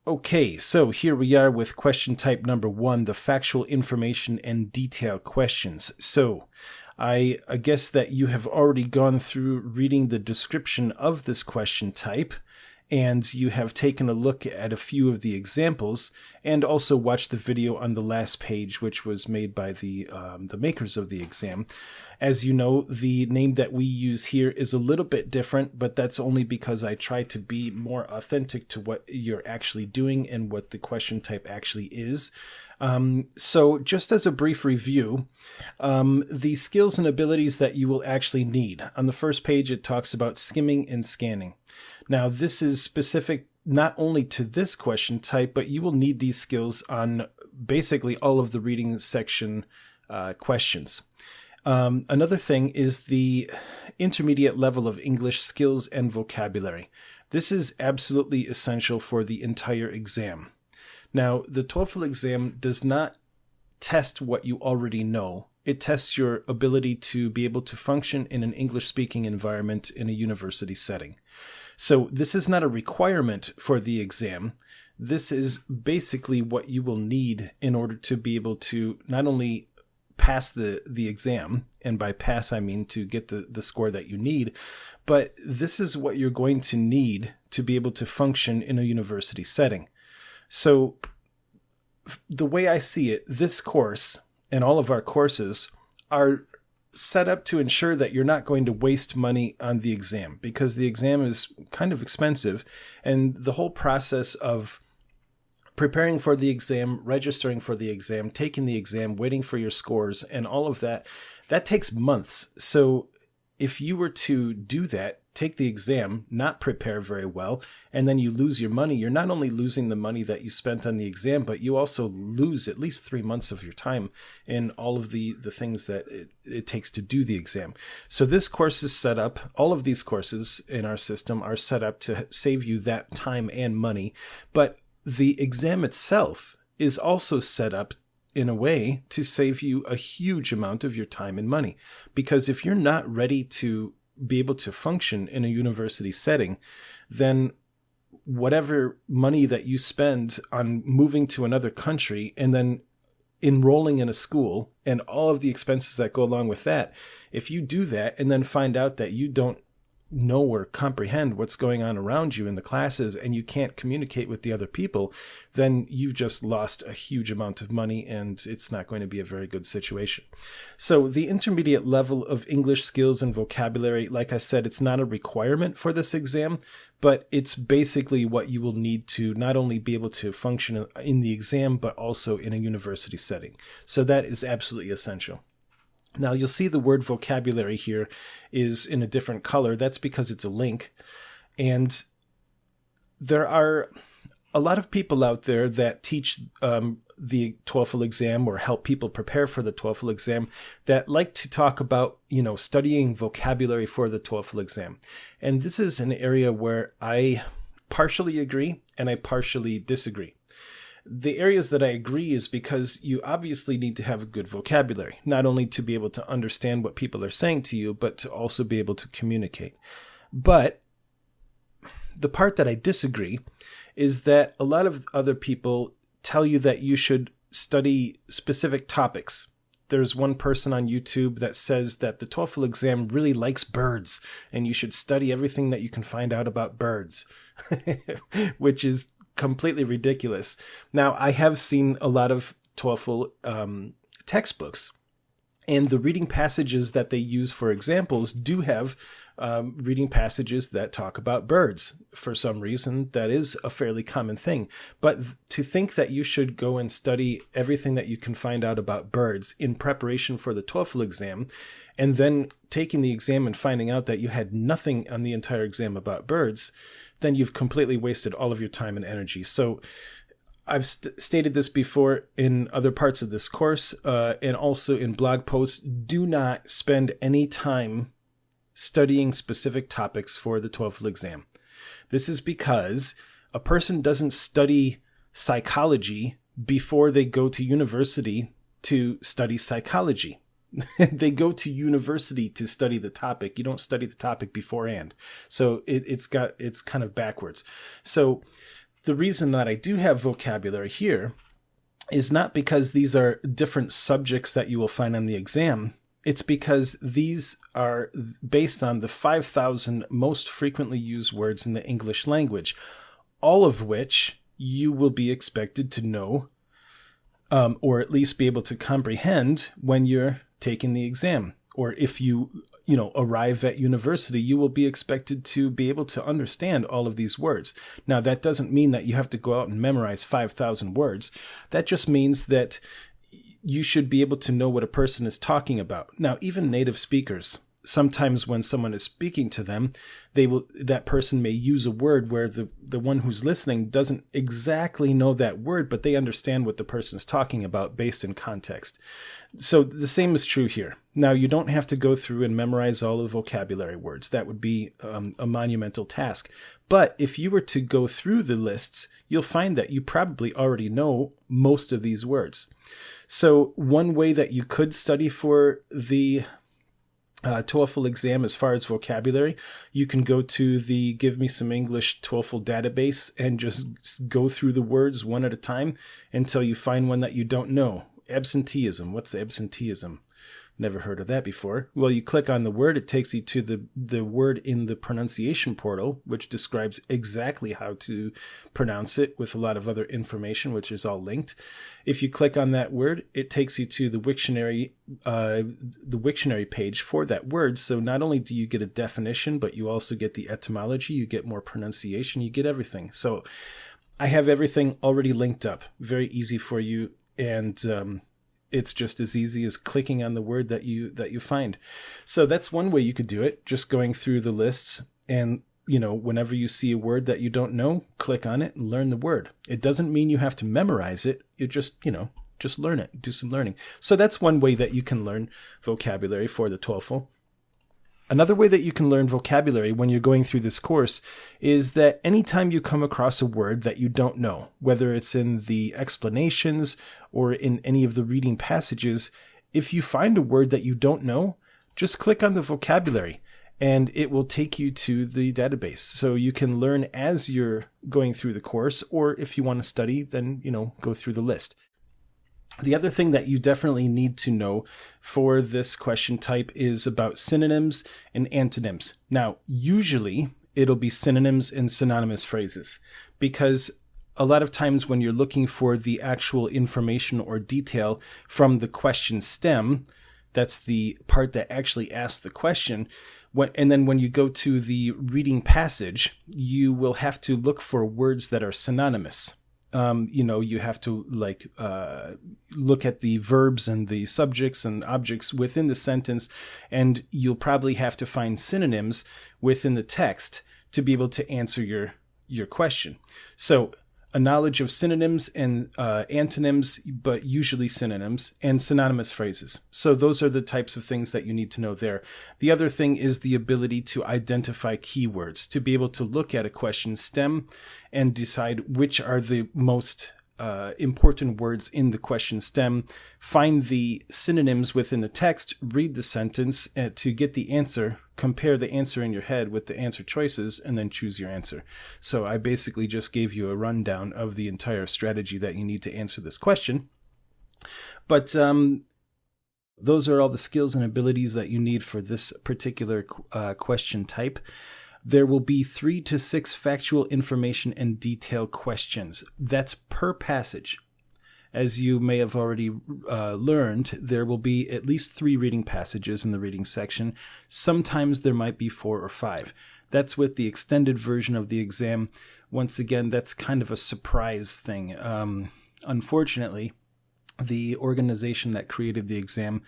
Okay, so here we are with question type number 1, the factual information and detail questions. So I guess that you have already gone through reading the description of this question type, and you have taken a look at a few of the examples, and also watched the video on the last page, which was made by the makers of the exam. As you know, the name that we use here is a little bit different, but that's only because I try to be more authentic to what you're actually doing and what the question type actually is. So just as a brief review, the skills and abilities that you will actually need. On the first page, it talks about skimming and scanning. Now, this is specific not only to this question type, but you will need these skills on basically all of the reading section questions. Another thing is the intermediate level of English skills and vocabulary. This is absolutely essential for the entire exam. Now, the TOEFL exam does not test what you already know. It tests your ability to be able to function in an English-speaking environment in a university setting. So this is not a requirement for the exam. This is basically what you will need in order to be able to not only pass the exam, and by pass I mean to get the score that you need, but this is what you're going to need to be able to function in a university setting. So the way I see it, this course and all of our courses are set up to ensure that you're not going to waste money on the exam, because the exam is kind of expensive, and the whole process of preparing for the exam, registering for the exam, taking the exam, waiting for your scores, and all of that, that takes months. So if you were to do that, take the exam, not prepare very well, and then you lose your money, you're not only losing the money that you spent on the exam, but you also lose at least 3 months of your time in all of the things that it takes to do the exam. So this course is set up, all of these courses in our system are set up to save you that time and money, but the exam itself is also set up in a way to save you a huge amount of your time and money. Because if you're not ready to be able to function in a university setting, then whatever money that you spend on moving to another country and then enrolling in a school and all of the expenses that go along with that, if you do that and then find out that you don't know or comprehend what's going on around you in the classes and you can't communicate with the other people, then you've just lost a huge amount of money and it's not going to be a very good situation. So the intermediate level of English skills and vocabulary, like I said, it's not a requirement for this exam, but it's basically what you will need to not only be able to function in the exam, but also in a university setting. So that is absolutely essential. Now, you'll see the word vocabulary here is in a different color. That's because it's a link. And there are a lot of people out there that teach the TOEFL exam or help people prepare for the TOEFL exam that like to talk about, studying vocabulary for the TOEFL exam. And this is an area where I partially agree and I partially disagree. The areas that I agree is because you obviously need to have a good vocabulary, not only to be able to understand what people are saying to you, but to also be able to communicate. But the part that I disagree is that a lot of other people tell you that you should study specific topics. There's one person on YouTube that says that the TOEFL exam really likes birds and you should study everything that you can find out about birds, which is completely ridiculous. Now, I have seen a lot of TOEFL textbooks, and the reading passages that they use for examples do have reading passages that talk about birds. For some reason, that is a fairly common thing. But to think that you should go and study everything that you can find out about birds in preparation for the TOEFL exam, and then taking the exam and finding out that you had nothing on the entire exam about birds, then you've completely wasted all of your time and energy. So I've stated this before in other parts of this course and also in blog posts. Do not spend any time studying specific topics for the TOEFL exam. This is because a person doesn't study psychology before they go to university to study psychology. They go to university to study the topic. You don't study the topic beforehand. So it's kind of backwards. So The reason that I do have vocabulary here is not because these are different subjects that you will find on the exam. It's because these are based on the 5,000 most frequently used words in the English language, all of which you will be expected to know, or at least be able to comprehend when you're taking the exam. Or if you arrive at university, you will be expected to be able to understand all of these words. Now, that doesn't mean that you have to go out and memorize 5,000 words. That just means that you should be able to know what a person is talking about. Now, even native speakers, sometimes when someone is speaking to them, that person may use a word where the one who's listening doesn't exactly know that word, but they understand what the person is talking about based in context. So the same is true here. Now, you don't have to go through and memorize all the vocabulary words. That would be a monumental task. But if you were to go through the lists, you'll find that you probably already know most of these words. So one way that you could study for the TOEFL exam as far as vocabulary, you can go to the GiveMeSomeEnglish TOEFL database and just go through the words one at a time until you find one that you don't know. Absenteeism. What's absenteeism? Never heard of that before. Well, you click on the word, it takes you to the word in the pronunciation portal, which describes exactly how to pronounce it with a lot of other information, which is all linked. If you click on that word, it takes you to the Wiktionary page for that word. So not only do you get a definition, but you also get the etymology, you get more pronunciation, you get everything. So I have everything already linked up. Very easy for you. And it's just as easy as clicking on the word that you find. So that's one way you could do it, just going through the lists and, whenever you see a word that you don't know, click on it and learn the word. It doesn't mean you have to memorize it. You just learn it, do some learning. So that's one way that you can learn vocabulary for the TOEFL. Another way that you can learn vocabulary when you're going through this course is that anytime you come across a word that you don't know, whether it's in the explanations or in any of the reading passages, if you find a word that you don't know, just click on the vocabulary and it will take you to the database. So you can learn as you're going through the course, or if you want to study, then, go through the list. The other thing that you definitely need to know for this question type is about synonyms and antonyms. Now, usually it'll be synonyms and synonymous phrases, because a lot of times when you're looking for the actual information or detail from the question stem, that's the part that actually asks the question. And then when you go to the reading passage, you will have to look for words that are synonymous. You have to look at the verbs and the subjects and objects within the sentence, and you'll probably have to find synonyms within the text to be able to answer your question. So a knowledge of synonyms and antonyms, but usually synonyms, and synonymous phrases. So those are the types of things that you need to know there. The other thing is the ability to identify keywords, to be able to look at a question stem and decide which are the most important words in the question stem, find the synonyms within the text, read the sentence to get the answer, compare the answer in your head with the answer choices, and then choose your answer. So I basically just gave you a rundown of the entire strategy that you need to answer this question. But those are all the skills and abilities that you need for this particular question type. There will be 3 to 6 factual information and detail questions. That's per passage. As you may have already learned, there will be at least 3 reading passages in the reading section. Sometimes there might be 4 or 5. That's with the extended version of the exam. Once again, that's kind of a surprise thing. Unfortunately, the organization that created the exam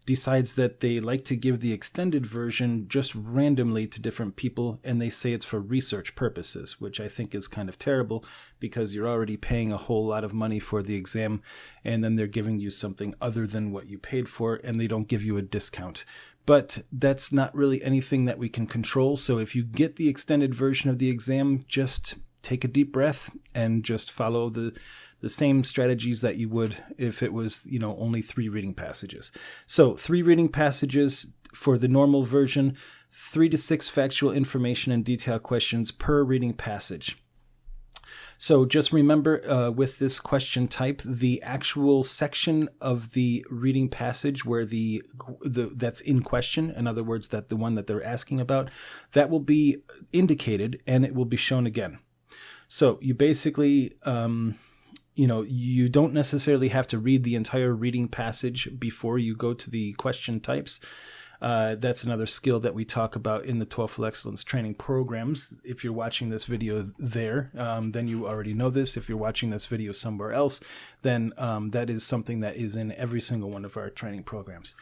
decides that they like to give the extended version just randomly to different people, and they say it's for research purposes, which I think is kind of terrible, because you're already paying a whole lot of money for the exam, and then they're giving you something other than what you paid for, and they don't give you a discount. But that's not really anything that we can control, so if you get the extended version of the exam, just take a deep breath and just follow the same strategies that you would if it was, only 3 reading passages. So 3 reading passages for the normal version, 3 to 6 factual information and detail questions per reading passage. So just remember with this question type, the actual section of the reading passage where that's in question, in other words, that the one that they're asking about, that will be indicated and it will be shown again. So you basically, you don't necessarily have to read the entire reading passage before you go to the question types. That's another skill that we talk about in the TOEFL Excellence Training programs. If you're watching this video there, then you already know this. If you're watching this video somewhere else, then that is something that is in every single one of our training programs.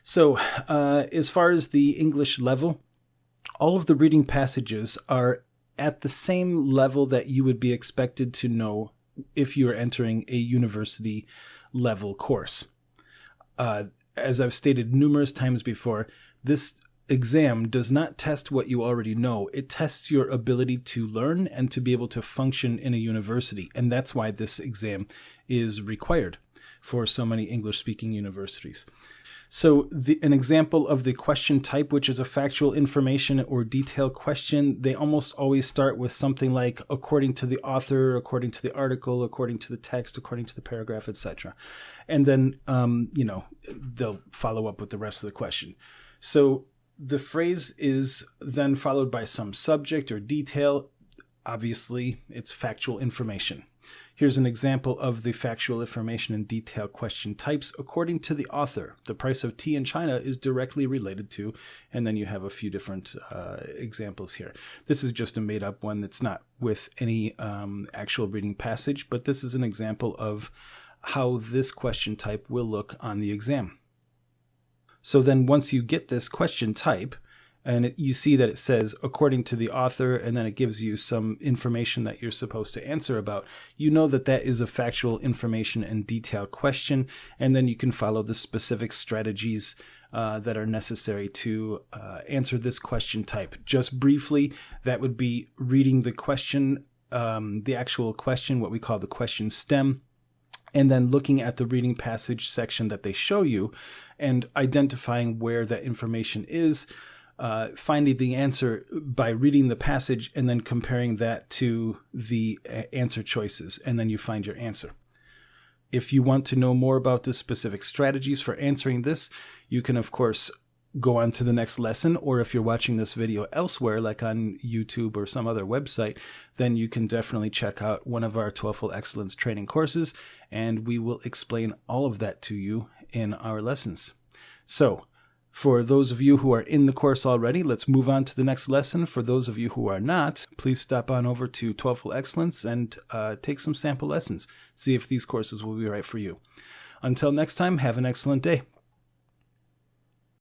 So as far as the English level, all of the reading passages are at the same level that you would be expected to know if you're entering a university level course. As I've stated numerous times before, this exam does not test what you already know. It tests your ability to learn and to be able to function in a university. And that's why this exam is required for so many English-speaking universities. So an example of the question type, which is a factual information or detail question, they almost always start with something like according to the author, according to the article, according to the text, according to the paragraph, etc. And then, they'll follow up with the rest of the question. So the phrase is then followed by some subject or detail. Obviously, it's factual information. Here's an example of the factual information and detail question types. According to the author, the price of tea in China is directly related to, and then you have a few different examples here. This is just a made-up one that's not with any actual reading passage, but this is an example of how this question type will look on the exam. So then once you get this question type, and you see that it says, according to the author, and then it gives you some information that you're supposed to answer about, you know that that is a factual information and detail question, and then you can follow the specific strategies that are necessary to answer this question type. Just briefly, that would be reading the question, the actual question, what we call the question stem, and then looking at the reading passage section that they show you and identifying where that information is, finding the answer by reading the passage and then comparing that to the answer choices, and then you find your answer. If you want to know more about the specific strategies for answering this, you can, of course, go on to the next lesson, or if you're watching this video elsewhere, like on YouTube or some other website, then you can definitely check out one of our TOEFL Excellence training courses, and we will explain all of that to you in our lessons. So, for those of you who are in the course already, let's move on to the next lesson. For those of you who are not, please stop on over to TOEFL Excellence and take some sample lessons. See if these courses will be right for you. Until next time, have an excellent day.